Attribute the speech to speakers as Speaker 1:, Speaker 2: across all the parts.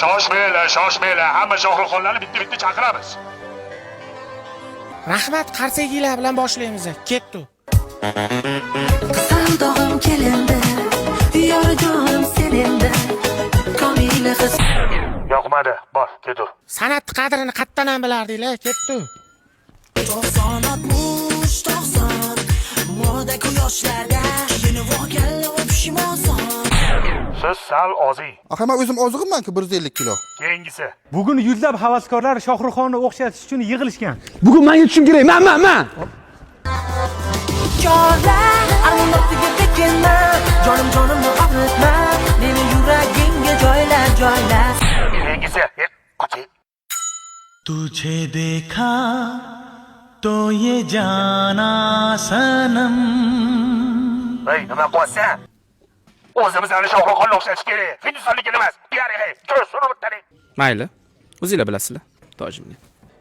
Speaker 1: Shoshmanglar. Hamma Shohruxxonlarni bitta-bitta chaqiramiz.
Speaker 2: Rahmat, qarsagilar bilan boshlaymiz. Ketdi.
Speaker 3: Savdog'im kelindi, yorijonim senindi. Komila his.
Speaker 1: Yoqmadi. Bor, ketdi.
Speaker 2: San'at qadrini qattan ham bilardinglar. Ketdi.
Speaker 3: 90 moda quyoshlarda yeni voqealar o'tishim oson.
Speaker 1: Siz sal oziy.
Speaker 4: Axir men o'zim ozig'imman-ku 150 kilo.
Speaker 1: Keyingisi.
Speaker 5: Bugun yuzlab havaskorlar Shohruxxonni o'xshatish uchun yig'ilishgan.
Speaker 6: Bugun menga tushum kerak. Men.
Speaker 3: Jo'lar, armonatiga tekinman. Jonim og'ritma. Meni yuragingga joylar.
Speaker 1: Keyingisi. Qo'y.
Speaker 7: तुझे देखा तो ये जाना सनम
Speaker 1: Hey, nima qilyapsan? O'zimizni Shohruxxonni o'xshatish kerak. Hindistonlikka emas. Biyari, ko'rsini bittalik.
Speaker 8: Mayli. O'zinglar bilasizlar. Tojimni.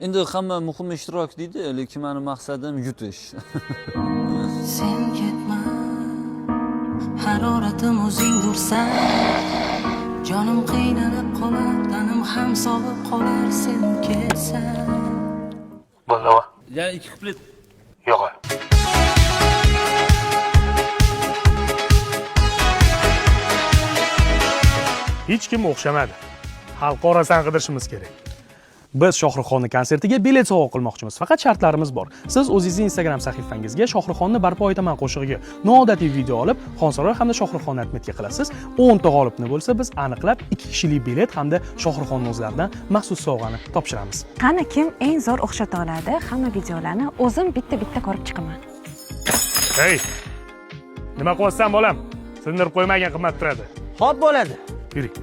Speaker 9: Endi hamma muhim ishtirok deydi, lekin meni maqsadim yutish.
Speaker 3: Sen ketma. Haroratim o'zing dursan. Jonim qiynalib qolar, tanim ham sovib qolar sen ketsan.
Speaker 1: Bo'ldi.
Speaker 9: Yana 2 kuplet.
Speaker 1: Yo'q. Hech kim o'xshamadi. Xalqaro qidirishimiz kerak.
Speaker 10: Biz Shohruxxonni konsertiga bilet sovg'a qilmoqchimiz. Faqat shartlarimiz bor. Siz o'zingizning Instagram sahifangizga Shohruxxonni barpo etaman qo'shig'iga noodatiy video olib, Xonsaroy hamda Shohruxxonni atmetga qilasiz. 10 ta g'olibni bo'lsa, biz aniqlab 2 kishilik bilet hamda Shohruxxonni o'zlaridan maxsus sovg'ani topshiramiz.
Speaker 11: Qani kim eng zo'r o'xshata oladi? Hamma videolarni o'zim bitta-bitta ko'rib chiqaman.
Speaker 1: Hey. Nima qilyapsan bolam? Sindirib qo'ymagan qimmat turadi.
Speaker 6: Xo'p bo'ladi.
Speaker 1: Yuring.